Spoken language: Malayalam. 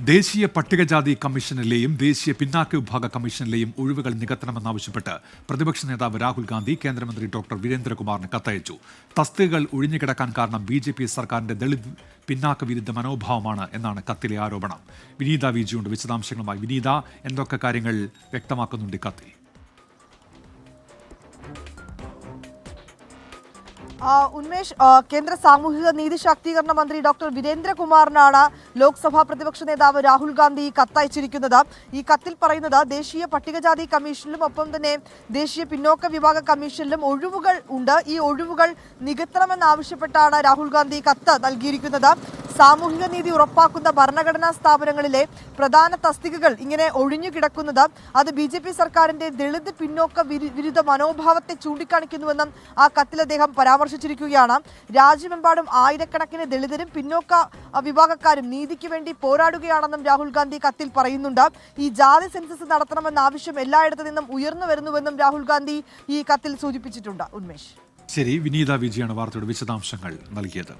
ദേശീയ പട്ടികജാതി കമ്മീഷനിലെയും ദേശീയ പിന്നാക്ക വിഭാഗ കമ്മീഷനിലെയും ഒഴിവുകൾ നികത്തണമെന്നാവശ്യപ്പെട്ട് പ്രതിപക്ഷ നേതാവ് രാഹുൽ ഗാന്ധി കേന്ദ്രമന്ത്രി ഡോക്ടർ വീരേന്ദ്രകുമാറിന് കത്തയച്ചു. തസ്തികകൾ ഒഴിഞ്ഞുകിടക്കാൻ കാരണം BJP സർക്കാരിന്റെ ദളിത് പിന്നാക്ക വിരുദ്ധ മനോഭാവമാണ് എന്നാണ് കത്തിലെ ആരോപണം. വിനീത വിജിയുണ്ട് വിശദാംശങ്ങളുമായി. വിനീത, എന്തൊക്കെ കാര്യങ്ങൾ വ്യക്തമാക്കുന്നുണ്ട് കത്തിൽ? ഉന്മേഷ്, കേന്ദ്ര സാമൂഹിക നീതി ശാക്തീകരണ മന്ത്രി ഡോക്ടർ വീരേന്ദ്രകുമാറിനാണ് ലോക്സഭാ പ്രതിപക്ഷ നേതാവ് രാഹുൽ ഗാന്ധി കത്തയച്ചിരിക്കുന്നത്. ഈ കത്തിൽ പറയുന്നത് ദേശീയ പട്ടികജാതി കമ്മീഷനിലും ഒപ്പം തന്നെ ദേശീയ പിന്നോക്ക വിഭാഗ കമ്മീഷനിലും ഒഴിവുകൾ ഉണ്ട്. ഈ ഒഴിവുകൾ നികത്തണമെന്നാവശ്യപ്പെട്ടാണ് രാഹുൽ ഗാന്ധി കത്ത് നൽകിയിരിക്കുന്നത്. സാമൂഹിക നീതി ഉറപ്പാക്കുന്ന ഭരണഘടനാ സ്ഥാപനങ്ങളിലെ പ്രധാന തസ്തികകൾ ഇങ്ങനെ ഒഴിഞ്ഞു കിടക്കുന്നത് അത് BJP സർക്കാരിന്റെ ദളിത് പിന്നോക്ക വിരുദ്ധ മനോഭാവത്തെ ചൂണ്ടിക്കാണിക്കുന്നുവെന്നും ആ കത്തിൽ അദ്ദേഹം പരാമർശിച്ചിരിക്കുകയാണ്. രാജ്യമെമ്പാടും ആയിരക്കണക്കിന് ദളിതരും പിന്നോക്ക വിഭാഗക്കാരും നീതിക്ക് വേണ്ടി പോരാടുകയാണെന്നും രാഹുൽ ഗാന്ധി കത്തിൽ പറയുന്നുണ്ട്. ഈ ജാതി സെൻസസ് നടത്തണമെന്ന ആവശ്യം എല്ലായിടത്തു നിന്നും ഉയർന്നു വരുന്നുവെന്നും രാഹുൽ ഗാന്ധി ഈ കത്തിൽ സൂചിപ്പിച്ചിട്ടുണ്ട്. ഉന്മേഷ്, ശരി, വിനീത വിജിയാണ് വാർത്തയുടെ വിശദാംശങ്ങൾ നൽകിയത്.